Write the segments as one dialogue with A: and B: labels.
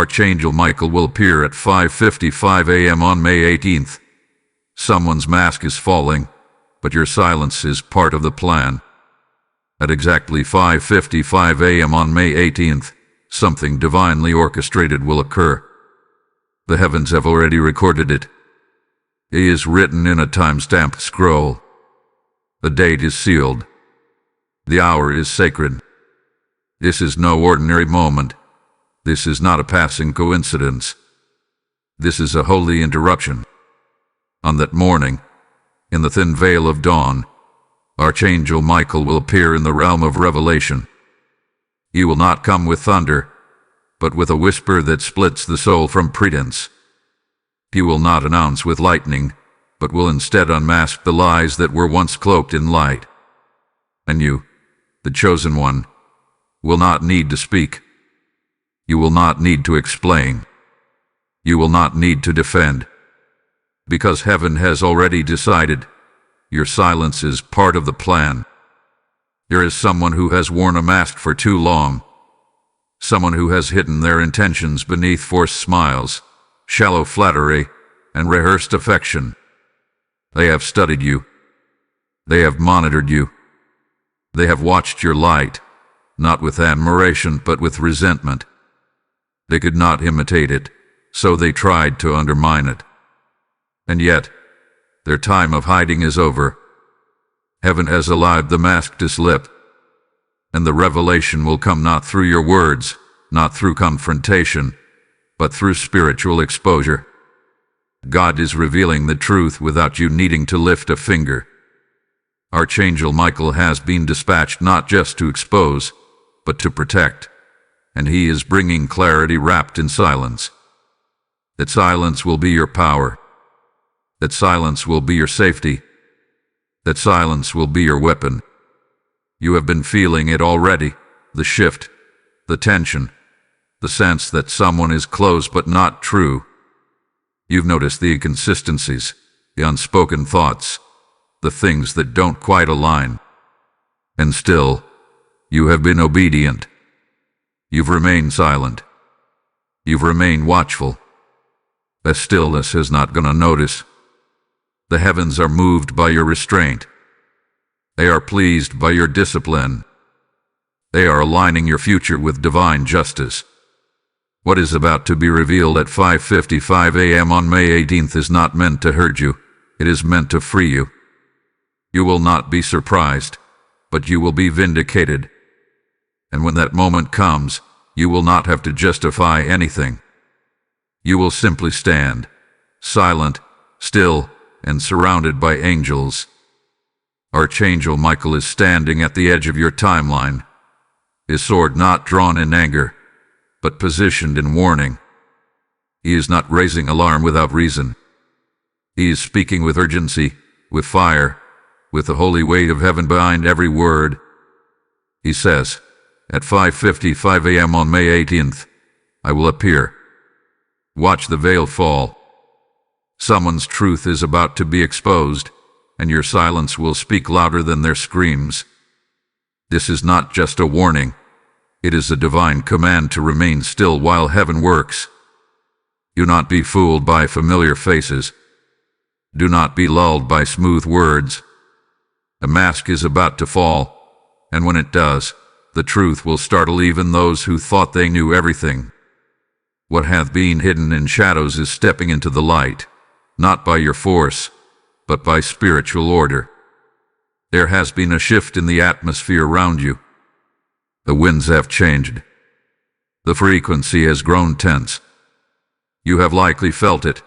A: Archangel Michael will appear at 5:55 a.m. on May 18th. Someone's mask is falling, but your silence is part of the plan. At exactly 5:55 a.m. on May 18th, something divinely orchestrated will occur. The heavens have already recorded it. It is written in a time-stamped scroll. The date is sealed. The hour is sacred. This is no ordinary moment. This is not a passing coincidence. This is a holy interruption. On that morning, in the thin veil of dawn, Archangel Michael will appear in the realm of revelation. He will not come with thunder, but with a whisper that splits the soul from pretense. He will not announce with lightning, but will instead unmask the lies that were once cloaked in light. And you, the chosen one, will not need to speak. You will not need to explain. You will not need to defend. Because heaven has already decided, your silence is part of the plan. There is someone who has worn a mask for too long. Someone who has hidden their intentions beneath forced smiles, shallow flattery, and rehearsed affection. They have studied you. They have monitored you. They have watched your light, not with admiration but with resentment. They could not imitate it, so they tried to undermine it. And yet, their time of hiding is over. Heaven has allowed the mask to slip, and the revelation will come not through your words, not through confrontation, but through spiritual exposure. God is revealing the truth without you needing to lift a finger. Archangel Michael has been dispatched not just to expose, but to protect, and he is bringing clarity wrapped in silence. That silence will be your power. That silence will be your safety. That silence will be your weapon. You have been feeling it already, the shift, the tension, the sense that someone is close but not true. You've noticed the inconsistencies, the unspoken thoughts, the things that don't quite align. And still, you have been obedient. You've remained silent. You've remained watchful. The stillness is not going to notice. The heavens are moved by your restraint. They are pleased by your discipline. They are aligning your future with divine justice. What is about to be revealed at 5:55 a.m. on May 18th is not meant to hurt you. It is meant to free you. You will not be surprised, but you will be vindicated. And when that moment comes, you will not have to justify anything. You will simply stand, silent, still, and surrounded by angels. Archangel Michael is standing at the edge of your timeline, his sword not drawn in anger, but positioned in warning. He is not raising alarm without reason. He is speaking with urgency, with fire, with the holy weight of heaven behind every word. He says, at 5:55 a.m. on May 18th, I will appear. Watch the veil fall. Someone's truth is about to be exposed, and your silence will speak louder than their screams. This is not just a warning. It is a divine command to remain still while heaven works. Do not be fooled by familiar faces. Do not be lulled by smooth words. A mask is about to fall, and when it does, the truth will startle even those who thought they knew everything. What hath been hidden in shadows is stepping into the light, not by your force, but by spiritual order. There has been a shift in the atmosphere around you. The winds have changed. The frequency has grown tense. You have likely felt it.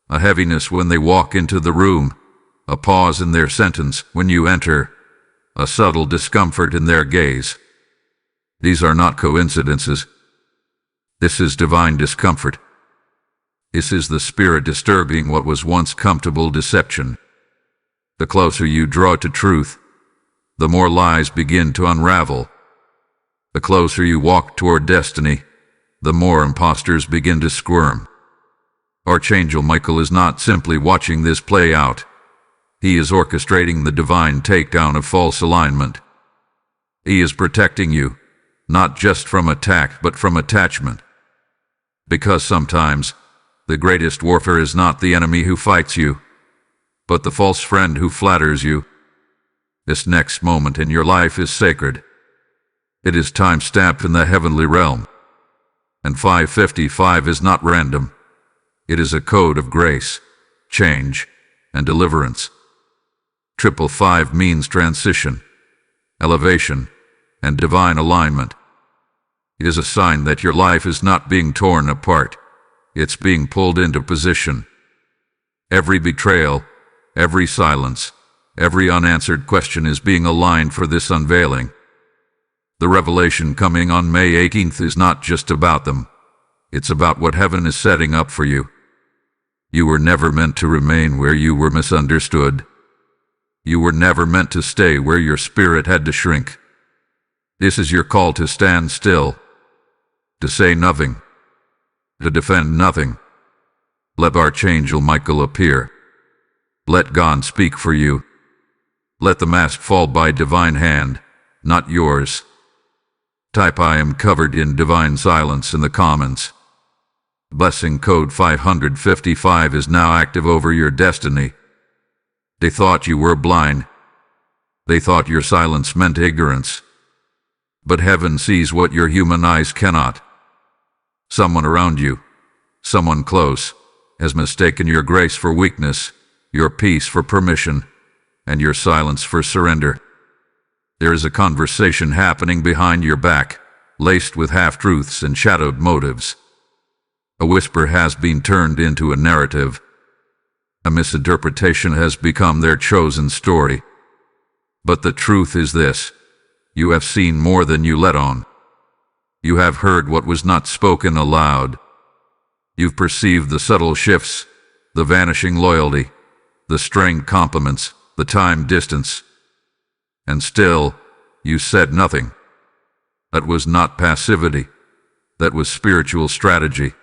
A: A heaviness when they walk into the room, a pause in their sentence when you enter, a subtle discomfort in their gaze. These are not coincidences. This is divine discomfort. This is the spirit disturbing what was once comfortable deception. The closer you draw to truth, the more lies begin to unravel. The closer you walk toward destiny, the more imposters begin to squirm. Archangel Michael is not simply watching this play out. He is orchestrating the divine takedown of false alignment. He is protecting you, not just from attack but from attachment. Because sometimes the greatest warfare is not the enemy who fights you, but the false friend who flatters you. This next moment in your life is sacred. It is time-stamped in the heavenly realm. And 555 is not random. It is a code of grace, change, and deliverance. 555 means transition, elevation, and divine alignment. It is a sign that your life is not being torn apart. It's being pulled into position. Every betrayal, every silence, every unanswered question is being aligned for this unveiling. The revelation coming on May 18th is not just about them. It's about what heaven is setting up for you. You were never meant to remain where you were misunderstood. You were never meant to stay where your spirit had to shrink. This is your call to stand still, to say nothing, to defend nothing. Let Archangel Michael appear. Let God speak for you. Let the mask fall by divine hand, not yours. Type "I am covered in divine silence" in the comments. Blessing code 555 is now active over your destiny. They thought you were blind. They thought your silence meant ignorance. But heaven sees what your human eyes cannot. Someone around you, someone close, has mistaken your grace for weakness, your peace for permission, and your silence for surrender. There is a conversation happening behind your back, laced with half-truths and shadowed motives. A whisper has been turned into a narrative. A misinterpretation has become their chosen story. But the truth is this: you have seen more than you let on. You have heard what was not spoken aloud. You've perceived the subtle shifts, the vanishing loyalty, the strained compliments, the time distance. And still, you said nothing. That was not passivity. That was spiritual strategy.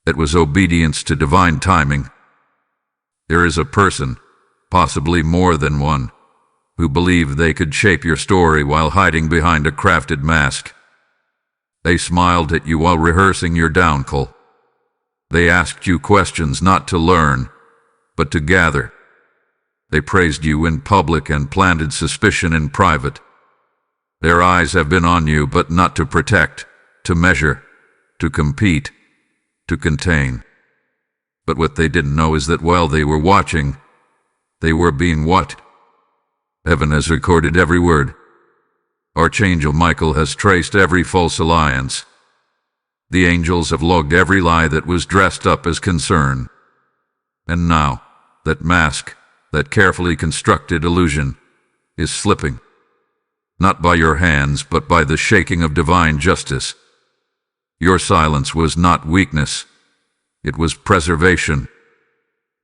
A: It was obedience to divine timing. There is a person, possibly more than one, who believed they could shape your story while hiding behind a crafted mask. They smiled at you while rehearsing your downfall. They asked you questions not to learn, but to gather. They praised you in public and planted suspicion in private. Their eyes have been on you, but not to protect, to measure, to compete, to contain. But what they didn't know is that while they were watching, they were being watched. Heaven has recorded every word. Archangel Michael has traced every false alliance. The angels have logged every lie that was dressed up as concern. And now, that mask, that carefully constructed illusion, is slipping. Not by your hands, but by the shaking of divine justice. Your silence was not weakness. It was preservation.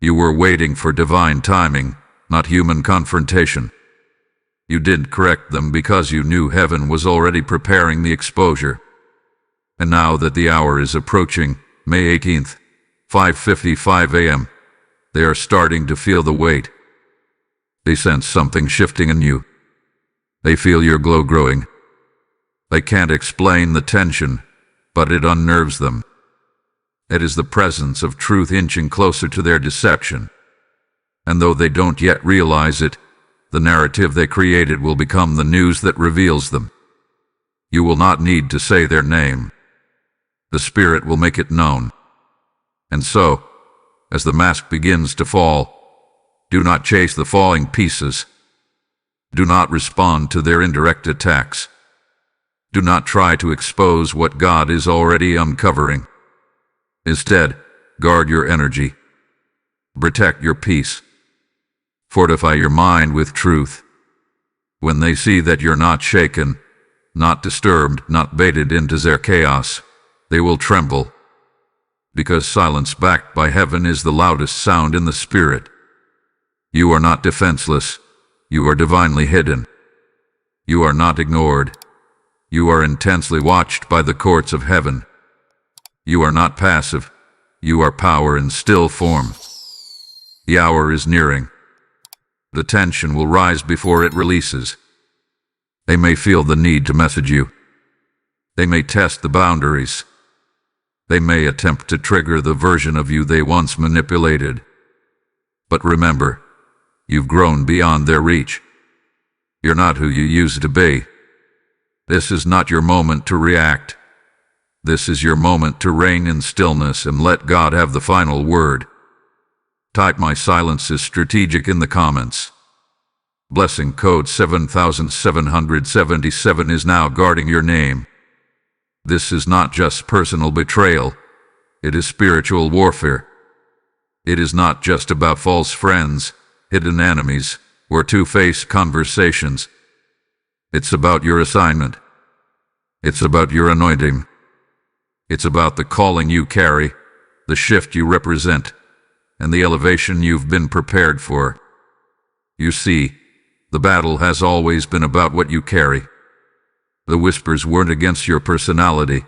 A: You were waiting for divine timing, not human confrontation. You didn't correct them because you knew heaven was already preparing the exposure. And now that the hour is approaching, May 18th, 5:55 a.m., they are starting to feel the weight. They sense something shifting in you. They feel your glow growing. They can't explain the tension, but it unnerves them. It is the presence of truth inching closer to their deception. And though they don't yet realize it, the narrative they created will become the news that reveals them. You will not need to say their name. The Spirit will make it known. And so, as the mask begins to fall, do not chase the falling pieces. Do not respond to their indirect attacks. Do not try to expose what God is already uncovering. Instead, guard your energy. Protect your peace. Fortify your mind with truth. When they see that you're not shaken, not disturbed, not baited into their chaos, they will tremble. Because silence backed by heaven is the loudest sound in the spirit. You are not defenseless. You are divinely hidden. You are not ignored. You are intensely watched by the courts of heaven. You are not passive. You are power in still form. The hour is nearing. The tension will rise before it releases. They may feel the need to message you. They may test the boundaries. They may attempt to trigger the version of you they once manipulated. But remember, you've grown beyond their reach. You're not who you used to be. This is not your moment to react. This is your moment to reign in stillness and let God have the final word. Type "My silence is strategic" in the comments. Blessing code 7777 is now guarding your name. This is not just personal betrayal. It is spiritual warfare. It is not just about false friends, hidden enemies, or two-faced conversations. It's about your assignment. It's about your anointing. It's about the calling you carry, the shift you represent, and the elevation you've been prepared for. You see, the battle has always been about what you carry. The whispers weren't against your personality.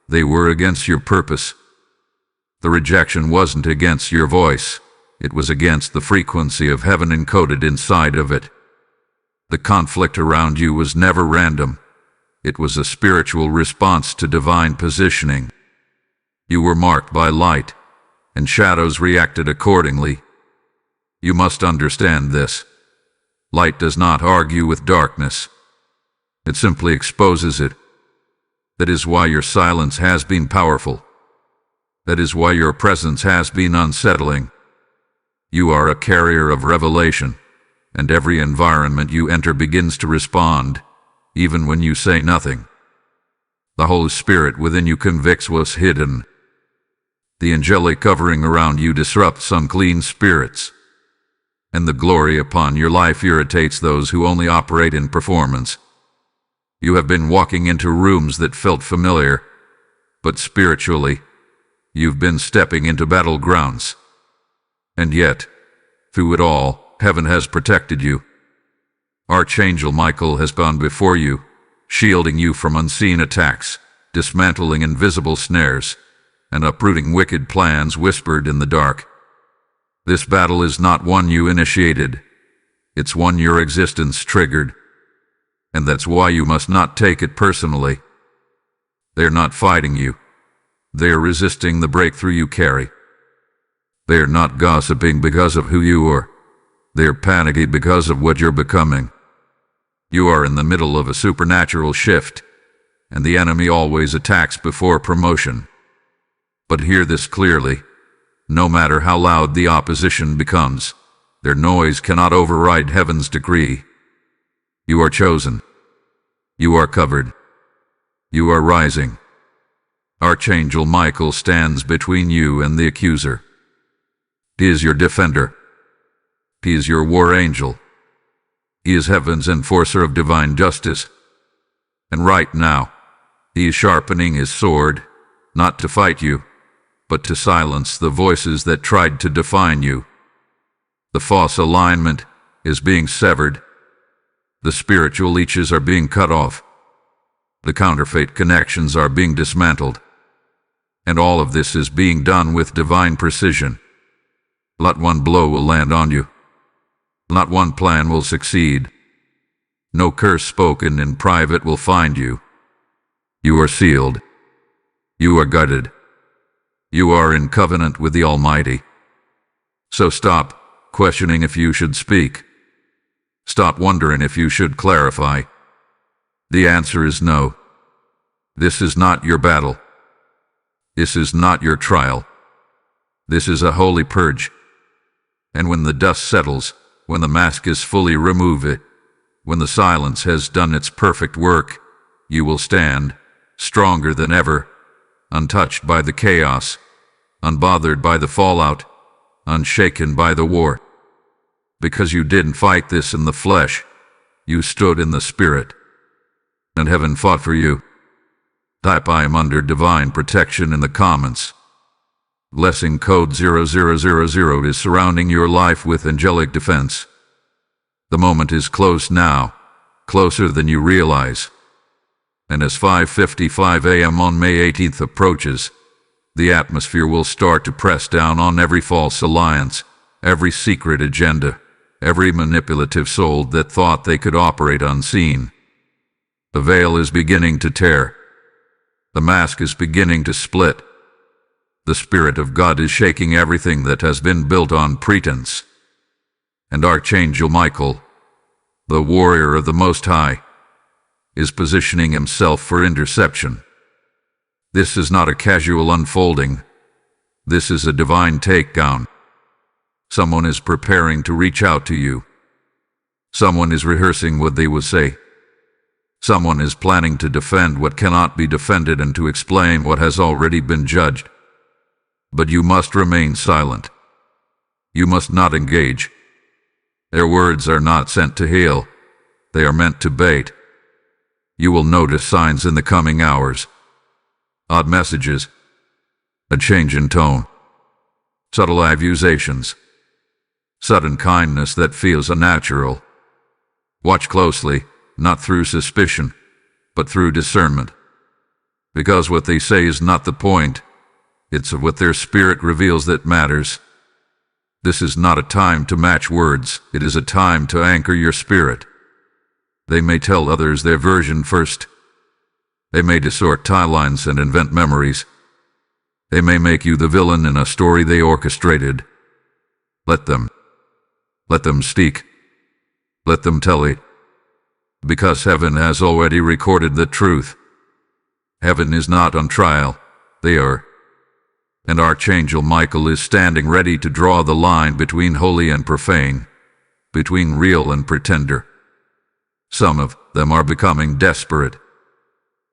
A: They were against your purpose. The rejection wasn't against your voice. It was against the frequency of heaven encoded inside of it. The conflict around you was never random. It was a spiritual response to divine positioning. You were marked by light, and shadows reacted accordingly. You must understand this. Light does not argue with darkness. It simply exposes it. That is why your silence has been powerful. That is why your presence has been unsettling. You are a carrier of revelation, and every environment you enter begins to respond, even when you say nothing. The Holy Spirit within you convicts what's hidden. The angelic covering around you disrupts unclean spirits, and the glory upon your life irritates those who only operate in performance. You have been walking into rooms that felt familiar, but spiritually, you've been stepping into battlegrounds. And yet, through it all, heaven has protected you. Archangel Michael has gone before you, shielding you from unseen attacks, dismantling invisible snares, and uprooting wicked plans whispered in the dark. This battle is not one you initiated. It's one your existence triggered. And that's why you must not take it personally. They're not fighting you. They're resisting the breakthrough you carry. They're not gossiping because of who you are. They're panicking because of what you're becoming. You are in the middle of a supernatural shift, and the enemy always attacks before promotion. But hear this clearly. No matter how loud the opposition becomes, their noise cannot override heaven's decree. You are chosen. You are covered. You are rising. Archangel Michael stands between you and the accuser. He is your defender. He is your war angel. He is heaven's enforcer of divine justice. And right now, he is sharpening his sword, not to fight you, but to silence the voices that tried to define you. The false alignment is being severed. The spiritual leeches are being cut off. The counterfeit connections are being dismantled. And all of this is being done with divine precision. Not one blow will land on you. Not one plan will succeed. No curse spoken in private will find you. You are sealed. You are guarded. You are in covenant with the Almighty. So stop questioning if you should speak. Stop wondering if you should clarify. The answer is no. This is not your battle. This is not your trial. This is a holy purge. And when the dust settles, when the mask is fully removed, when the silence has done its perfect work, you will stand, stronger than ever, untouched by the chaos, unbothered by the fallout, unshaken by the war. Because you didn't fight this in the flesh, you stood in the spirit. And heaven fought for you. Type "I am under divine protection" in the comments. Blessing code 0000 is surrounding your life with angelic defense. The moment is close now, closer than you realize. And as 5:55 a.m. on May 18th approaches, the atmosphere will start to press down on every false alliance, every secret agenda, every manipulative soul that thought they could operate unseen. The veil is beginning to tear. The mask is beginning to split. The Spirit of God is shaking everything that has been built on pretense. And Archangel Michael, the warrior of the Most High, is positioning himself for interception. This is not a casual unfolding. This is a divine takedown. Someone is preparing to reach out to you. Someone is rehearsing what they will say. Someone is planning to defend what cannot be defended and to explain what has already been judged. But you must remain silent. You must not engage. Their words are not sent to heal. They are meant to bait. You will notice signs in the coming hours. Odd messages. A change in tone. Subtle accusations. Sudden kindness that feels unnatural. Watch closely, not through suspicion, but through discernment. Because what they say is not the point. It's what their spirit reveals that matters. This is not a time to match words. It is a time to anchor your spirit. They may tell others their version first. They may distort timelines and invent memories. They may make you the villain in a story they orchestrated. Let them. Let them speak. Let them tell it. Because heaven has already recorded the truth. Heaven is not on trial. They are. And Archangel Michael is standing ready to draw the line between holy and profane, between real and pretender. Some of them are becoming desperate.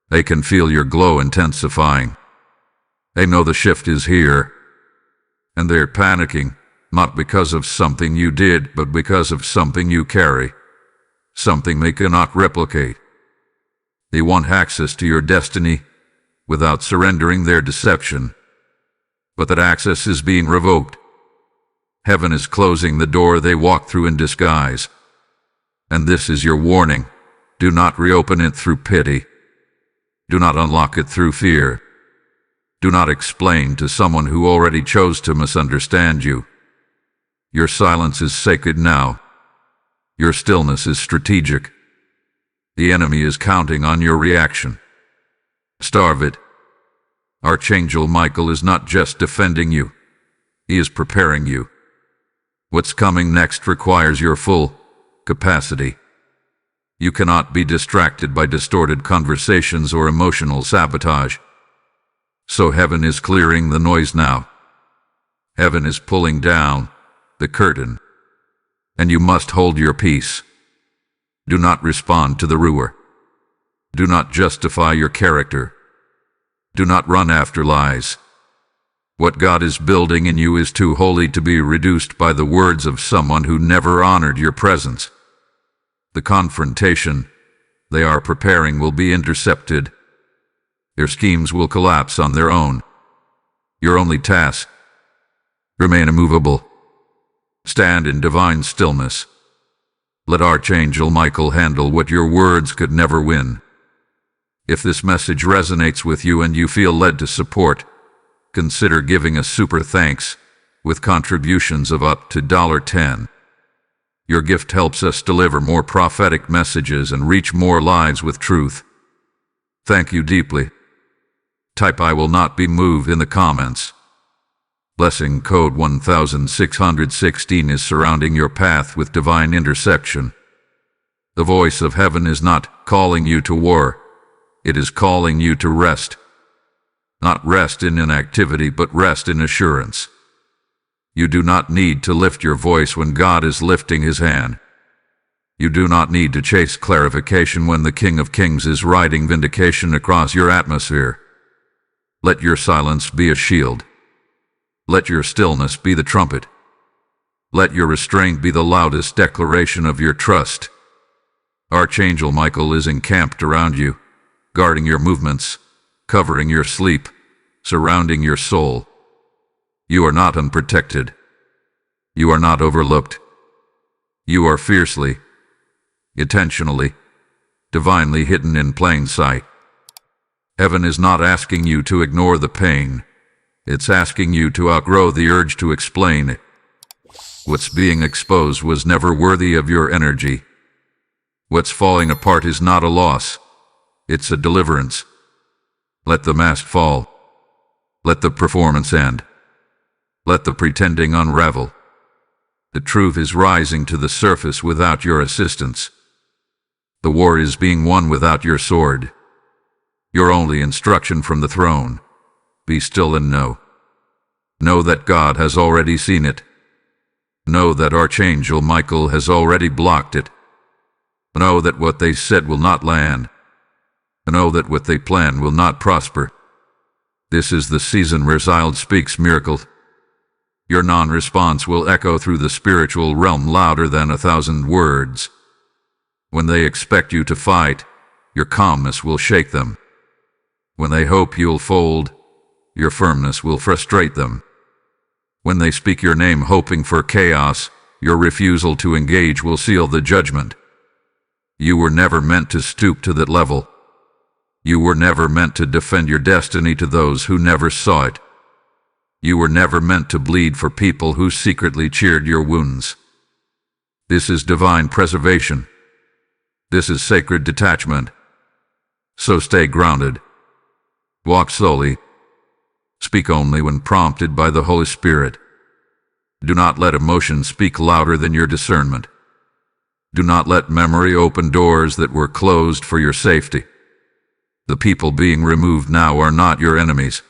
A: They can feel your glow intensifying. They know the shift is here. And they're panicking, not because of something you did, but because of something you carry. Something they cannot replicate. They want access to your destiny without surrendering their deception. But that access is being revoked. Heaven is closing the door they walk through in disguise. And this is your warning. Do not reopen it through pity. Do not unlock it through fear. Do not explain to someone who already chose to misunderstand you. Your silence is sacred now. Your stillness is strategic. The enemy is counting on your reaction. Starve it. Archangel Michael is not just defending you. He is preparing you. What's coming next requires your full capacity. You cannot be distracted by distorted conversations or emotional sabotage. So heaven is clearing the noise now. Heaven is pulling down the curtain. And you must hold your peace. Do not respond to the rumor. Do not justify your character. Do not run after lies. What God is building in you is too holy to be reduced by the words of someone who never honored your presence. The confrontation they are preparing will be intercepted. Their schemes will collapse on their own. Your only task: remain immovable. Stand in divine stillness. Let Archangel Michael handle what your words could never win. If this message resonates with you and you feel led to support, consider giving a super thanks with contributions of up to $10. Your gift helps us deliver more prophetic messages and reach more lives with truth. Thank you deeply. Type "I will not be moved" in the comments. Blessing code 1616 is surrounding your path with divine intersection. The voice of heaven is not calling you to war. It is calling you to rest. Not rest in inactivity, but rest in assurance. You do not need to lift your voice when God is lifting his hand. You do not need to chase clarification when the King of Kings is riding vindication across your atmosphere. Let your silence be a shield. Let your stillness be the trumpet. Let your restraint be the loudest declaration of your trust. Archangel Michael is encamped around you, guarding your movements, covering your sleep, surrounding your soul. You are not unprotected. You are not overlooked. You are fiercely, intentionally, divinely hidden in plain sight. Heaven is not asking you to ignore the pain. It's asking you to outgrow the urge to explain it. What's being exposed was never worthy of your energy. What's falling apart is not a loss. It's a deliverance. Let the mask fall. Let the performance end. Let the pretending unravel. The truth is rising to the surface without your assistance. The war is being won without your sword. Your only instruction from the throne: be still and know. Know that God has already seen it. Know that Archangel Michael has already blocked it. Know that what they said will not land. Know that what they plan will not prosper. This is the season where silence speaks miracles. Your non-response will echo through the spiritual realm louder than 1,000 words. When they expect you to fight, your calmness will shake them. When they hope you'll fold, your firmness will frustrate them. When they speak your name hoping for chaos, your refusal to engage will seal the judgment. You were never meant to stoop to that level. You were never meant to defend your destiny to those who never saw it. You were never meant to bleed for people who secretly cheered your wounds. This is divine preservation. This is sacred detachment. So stay grounded. Walk slowly. Speak only when prompted by the Holy Spirit. Do not let emotion speak louder than your discernment. Do not let memory open doors that were closed for your safety. The people being removed now are not your enemies.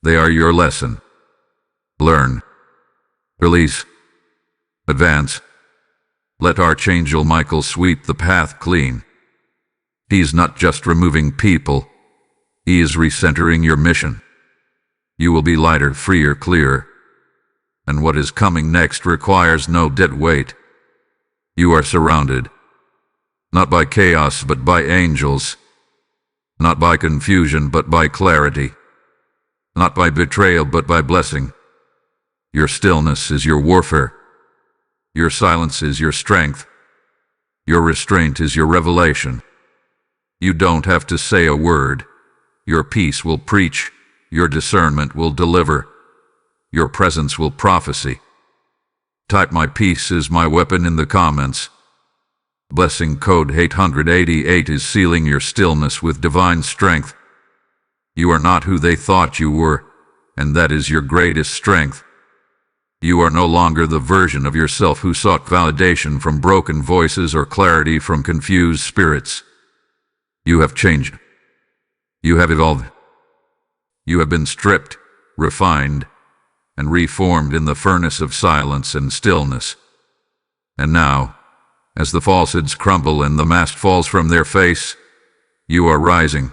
A: They are your lesson. Learn. Release. Advance. Let Archangel Michael sweep the path clean. He is not just removing people. He is recentering your mission. You will be lighter, freer, clearer. And what is coming next requires no dead weight. You are surrounded, not by chaos but by angels, not by confusion but by clarity, not by betrayal but by blessing. Your stillness is your warfare. Your silence is your strength. Your restraint is your revelation. You don't have to say a word. Your peace will preach. Your discernment will deliver. Your presence will prophesy. Type "my peace is my weapon" in the comments. Blessing code 888 is sealing your stillness with divine strength. You are not who they thought you were, and that is your greatest strength. You are no longer the version of yourself who sought validation from broken voices or clarity from confused spirits. You have changed. You have evolved. You have been stripped, refined, and reformed in the furnace of silence and stillness. And now, as the falsehoods crumble and the mask falls from their face, you are rising.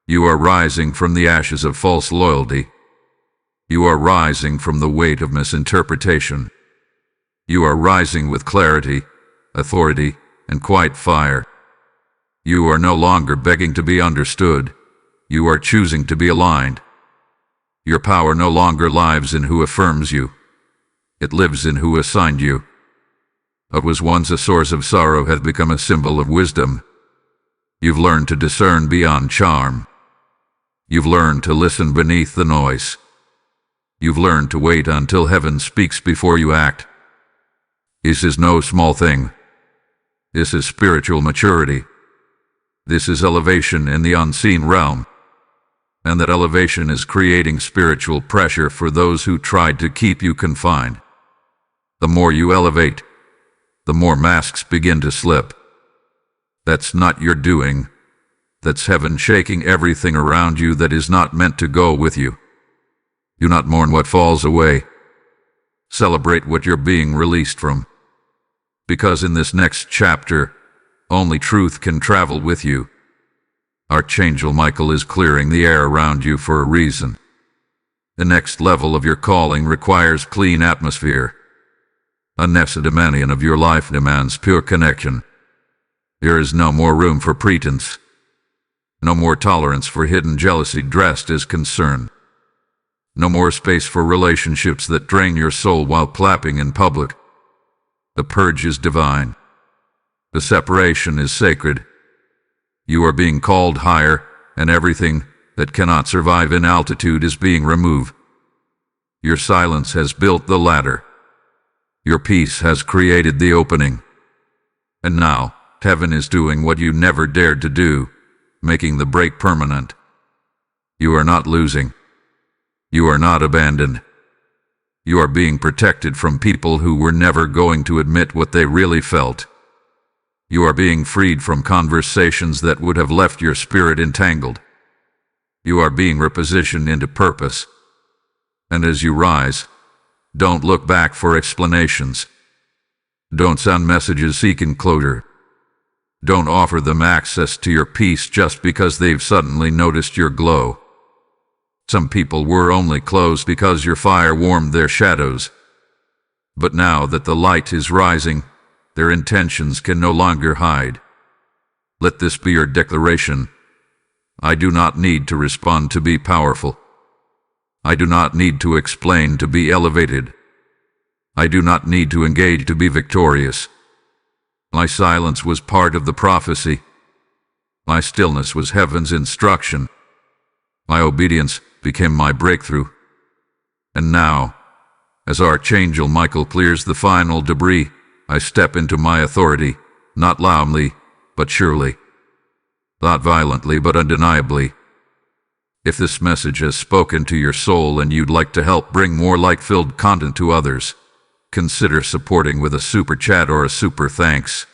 A: You are rising from the ashes of false loyalty. You are rising from the weight of misinterpretation. You are rising with clarity, authority, and quiet fire. You are no longer begging to be understood. You are choosing to be aligned. Your power no longer lives in who affirms you. It lives in who assigned you. What was once a source of sorrow has become a symbol of wisdom. You've learned to discern beyond charm. You've learned to listen beneath the noise. You've learned to wait until heaven speaks before you act. This is no small thing. This is spiritual maturity. This is elevation in the unseen realm. And that elevation is creating spiritual pressure for those who tried to keep you confined. The more you elevate, the more masks begin to slip. That's not your doing. That's heaven shaking everything around you that is not meant to go with you. Do not mourn what falls away. Celebrate what you're being released from. Because in this next chapter, only truth can travel with you. Archangel Michael is clearing the air around you for a reason. The next level of your calling requires clean atmosphere. A necessary demand of your life demands pure connection. There is no more room for pretense. No more tolerance for hidden jealousy dressed as concern. No more space for relationships that drain your soul while clapping in public. The purge is divine. The separation is sacred. You are being called higher, and everything that cannot survive in altitude is being removed. Your silence has built the ladder. Your peace has created the opening. And now, heaven is doing what you never dared to do, making the break permanent. You are not losing. You are not abandoned. You are being protected from people who were never going to admit what they really felt. You are being freed from conversations that would have left your spirit entangled. You are being repositioned into purpose. And as you rise, don't look back for explanations. Don't send messages seeking closure. Don't offer them access to your peace just because they've suddenly noticed your glow. Some people were only close because your fire warmed their shadows. But now that the light is rising, their intentions can no longer hide. Let this be your declaration. I do not need to respond to be powerful. I do not need to explain to be elevated. I do not need to engage to be victorious. My silence was part of the prophecy. My stillness was heaven's instruction. My obedience became my breakthrough. And now, as Archangel Michael clears the final debris, I step into my authority, not loudly, but surely. Not violently, but undeniably. If this message has spoken to your soul and you'd like to help bring more light-filled content to others, consider supporting with a super chat or a super thanks.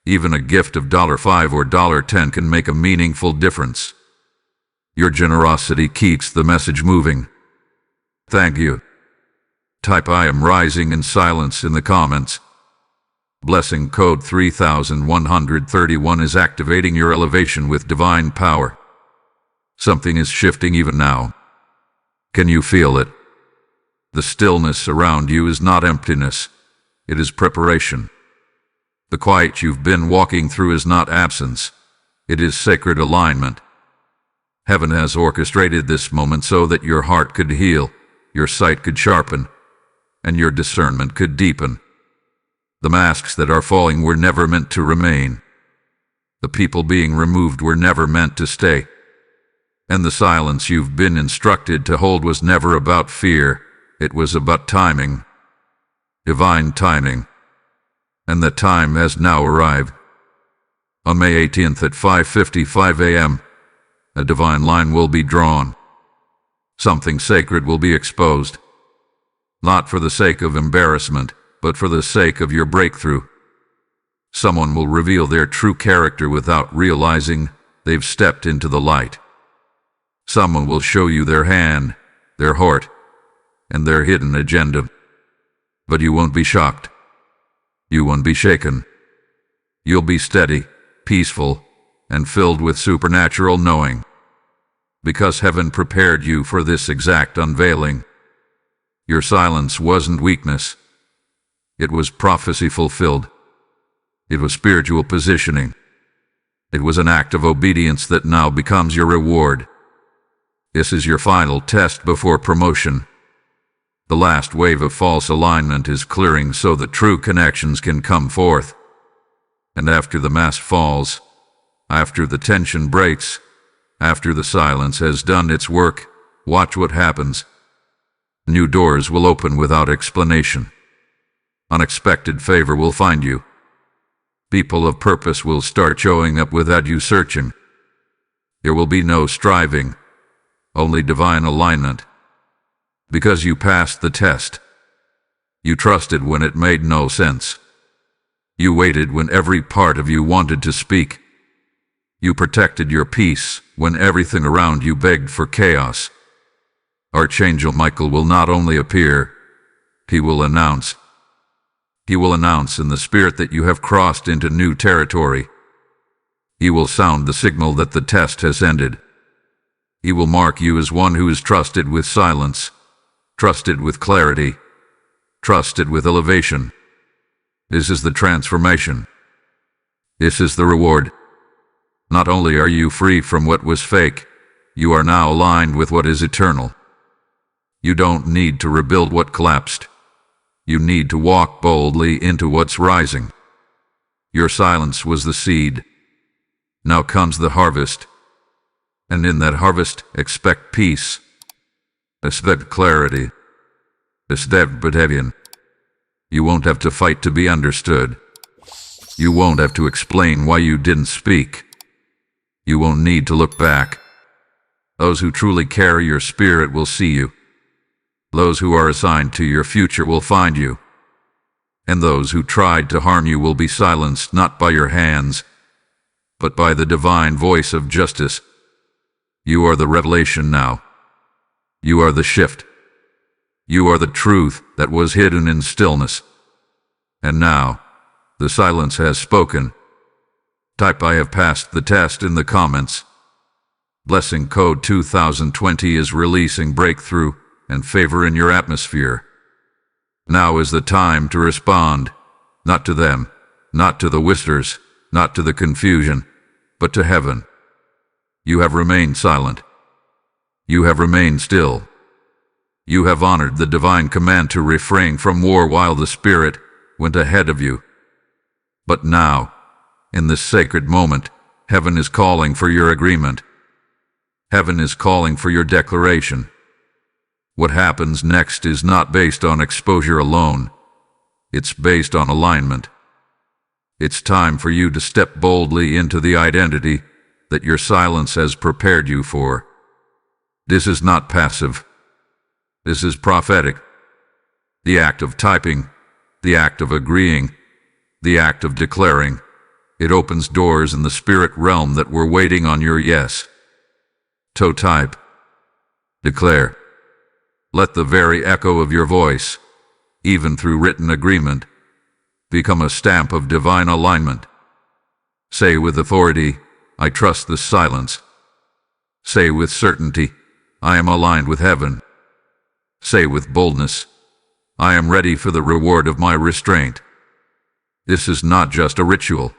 A: Even a gift of $5 or $10 can make a meaningful difference. Your generosity keeps the message moving. Thank you. Type I am rising in silence in the comments. Blessing code 3131 is activating your elevation with divine power. Something is shifting even now. Can you feel it? The stillness around you is not emptiness. It is preparation. The quiet you've been walking through is not absence. It is sacred alignment. Heaven has orchestrated this moment so that your heart could heal, your sight could sharpen, and your discernment could deepen. The masks that are falling were never meant to remain. The people being removed were never meant to stay. And the silence you've been instructed to hold was never about fear. It was about timing. Divine timing. And the time has now arrived. On May 18th at 5:55 a.m., a divine line will be drawn. Something sacred will be exposed. Not for the sake of embarrassment, but for the sake of your breakthrough. Someone will reveal their true character without realizing they've stepped into the light. Someone will show you their hand, their heart, and their hidden agenda. But you won't be shocked. You won't be shaken. You'll be steady, peaceful, and filled with supernatural knowing. Because heaven prepared you for this exact unveiling. Your silence wasn't weakness. It was prophecy fulfilled. It was spiritual positioning. It was an act of obedience that now becomes your reward. This is your final test before promotion. The last wave of false alignment is clearing so that true connections can come forth. And after the mask falls, after the tension breaks, after the silence has done its work, watch what happens. New doors will open without explanation. Unexpected favor will find you. People of purpose will start showing up without you searching. There will be no striving, only divine alignment. Because you passed the test. You trusted when it made no sense. You waited when every part of you wanted to speak. You protected your peace when everything around you begged for chaos. Archangel Michael will not only appear, he will announce. He will announce in the spirit that you have crossed into new territory. He will sound the signal that the test has ended. He will mark you as one who is trusted with silence, trusted with clarity, trusted with elevation. This is the transformation. This is the reward. Not only are you free from what was fake, you are now aligned with what is eternal. You don't need to rebuild what collapsed. You need to walk boldly into what's rising. Your silence was the seed. Now comes the harvest. And in that harvest, expect peace. Expect clarity. Expect protection. You won't have to fight to be understood. You won't have to explain why you didn't speak. You won't need to look back. Those who truly carry your spirit will see you, Those who are assigned to your future will find you, and those who tried to harm you will be silenced not by your hands, but by the divine voice of justice. You are the revelation now. You are the shift. You are the truth that was hidden in stillness. And now, the silence has spoken. Type "I have passed the test" in the comments. Blessing code 2020 is releasing breakthrough and favor in your atmosphere. Now is the time to respond, not to them, not to the whispers, not to the confusion, but to heaven. You have remained silent. You have remained still. You have honored the divine command to refrain from war while the Spirit went ahead of you. But now, in this sacred moment, heaven is calling for your agreement. Heaven is calling for your declaration. What happens next is not based on exposure alone. It's based on alignment. It's time for you to step boldly into the identity that your silence has prepared you for. This is not passive. This is prophetic. The act of typing, the act of agreeing, the act of declaring. It opens doors in the spirit realm that were waiting on your yes. So type. Declare. Let the very echo of your voice, even through written agreement, become a stamp of divine alignment. Say with authority, "I trust this silence." Say with certainty, "I am aligned with heaven." Say with boldness, "I am ready for the reward of my restraint." This is not just a ritual.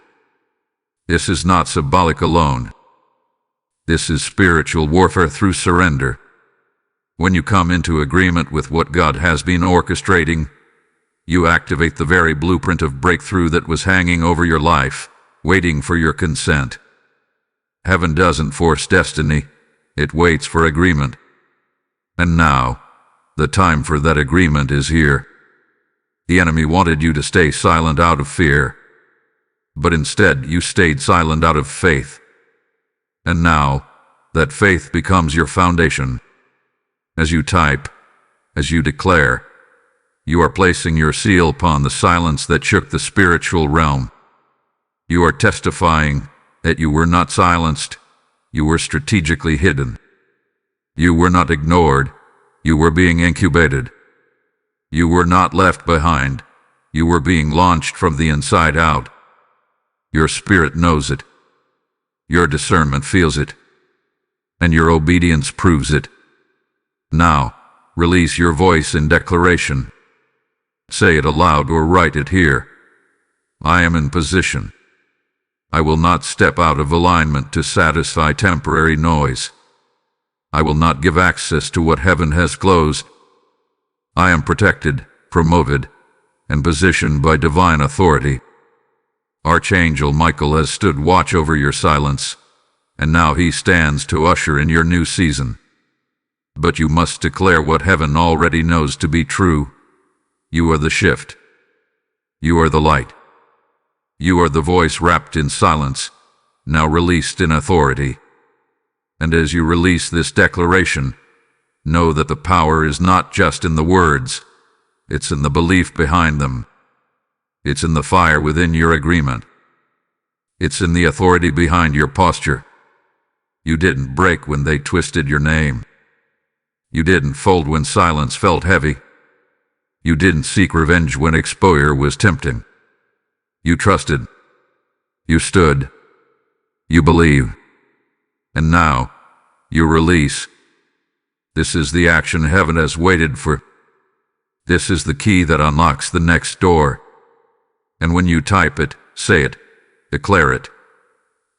A: This is not symbolic alone. This is spiritual warfare through surrender. When you come into agreement with what God has been orchestrating, you activate the very blueprint of breakthrough that was hanging over your life, waiting for your consent. Heaven doesn't force destiny, it waits for agreement. And now, the time for that agreement is here. The enemy wanted you to stay silent out of fear, but instead you stayed silent out of faith. And now, that faith becomes your foundation. As you type, as you declare, you are placing your seal upon the silence that shook the spiritual realm. You are testifying that you were not silenced, you were strategically hidden. You were not ignored, you were being incubated. You were not left behind, you were being launched from the inside out. Your spirit knows it. Your discernment feels it. And your obedience proves it. Now, release your voice in declaration. Say it aloud or write it here. I am in position. I will not step out of alignment to satisfy temporary noise. I will not give access to what heaven has closed. I am protected, promoted, and positioned by divine authority. Archangel Michael has stood watch over your silence, and now he stands to usher in your new season. But you must declare what heaven already knows to be true. You are the shift. You are the light. You are the voice wrapped in silence, now released in authority. And as you release this declaration, know that the power is not just in the words, it's in the belief behind them. It's in the fire within your agreement. It's in the authority behind your posture. You didn't break when they twisted your name. You didn't fold when silence felt heavy. You didn't seek revenge when exposure was tempting. You trusted. You stood. You believe. And now, you release. This is the action heaven has waited for. This is the key that unlocks the next door. And when you type it, say it, declare it,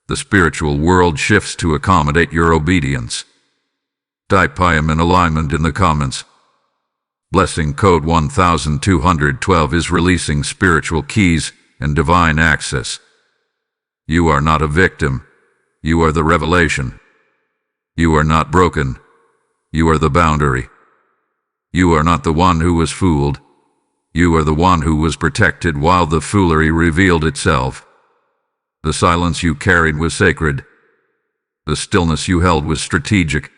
A: the spiritual world shifts to accommodate your obedience. Type "I am in alignment" in the comments. Blessing code 1212 is releasing spiritual keys and divine access. You are not a victim. You are the revelation. You are not broken. You are the boundary. You are not the one who was fooled. You are the one who was protected while the foolery revealed itself. The silence you carried was sacred. The stillness you held was strategic.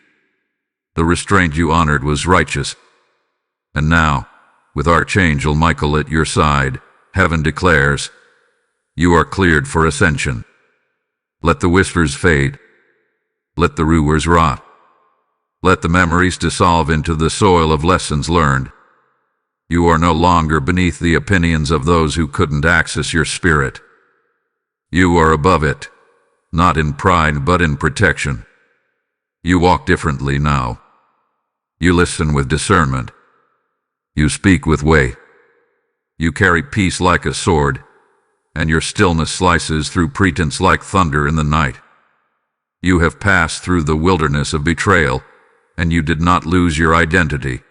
A: The restraint you honored was righteous. And now, with Archangel Michael at your side, heaven declares, you are cleared for ascension. Let the whispers fade. Let the rumors rot. Let the memories dissolve into the soil of lessons learned. You are no longer beneath the opinions of those who couldn't access your spirit. You are above it, not in pride but in protection. You walk differently now. You listen with discernment. You speak with weight. You carry peace like a sword, and your stillness slices through pretense like thunder in the night. You have passed through the wilderness of betrayal, and you did not lose your identity.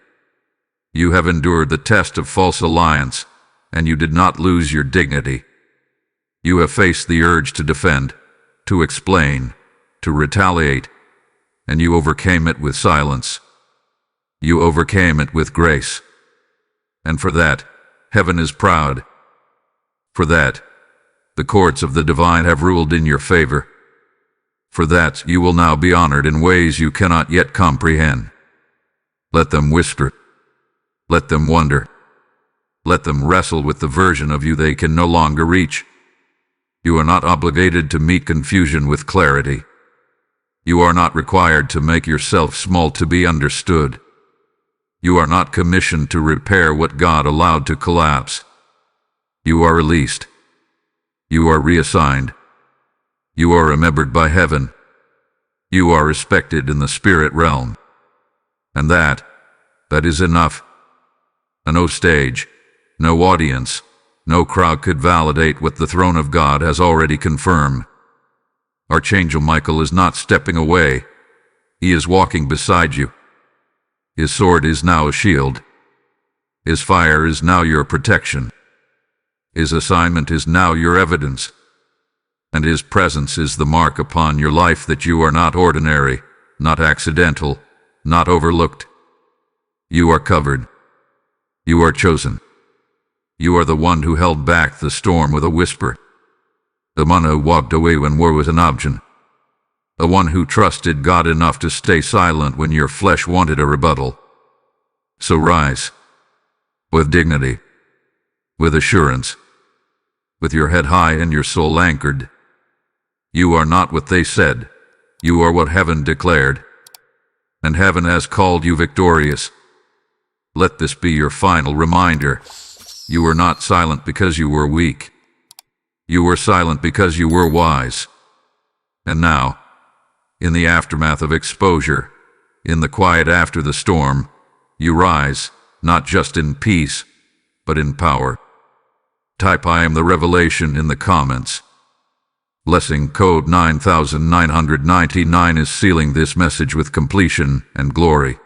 A: You have endured the test of false alliance, and you did not lose your dignity. You have faced the urge to defend, to explain, to retaliate, and you overcame it with silence. You overcame it with grace. And for that, heaven is proud. For that, the courts of the divine have ruled in your favor. For that, you will now be honored in ways you cannot yet comprehend. Let them whisper. Let them wonder. Let them wrestle with the version of you they can no longer reach. You are not obligated to meet confusion with clarity. You are not required to make yourself small to be understood. You are not commissioned to repair what God allowed to collapse. You are released. You are reassigned. You are remembered by heaven. You are respected in the spirit realm. And that is enough. No stage, no audience, no crowd could validate what the throne of God has already confirmed. Archangel Michael is not stepping away. He is walking beside you. His sword is now a shield. His fire is now your protection. His assignment is now your evidence. And his presence is the mark upon your life that you are not ordinary, not accidental, not overlooked. You are covered. You are chosen. You are the one who held back the storm with a whisper. The one who walked away when war was an option. The one who trusted God enough to stay silent when your flesh wanted a rebuttal. So rise. With dignity. With assurance. With your head high and your soul anchored. You are not what they said. You are what heaven declared. And heaven has called you victorious. Let this be your final reminder. You were not silent because you were weak. You were silent because you were wise. And now, in the aftermath of exposure, in the quiet after the storm, you rise, not just in peace, but in power. Type "I am the revelation" in the comments. Blessing code 9999 is sealing this message with completion and glory.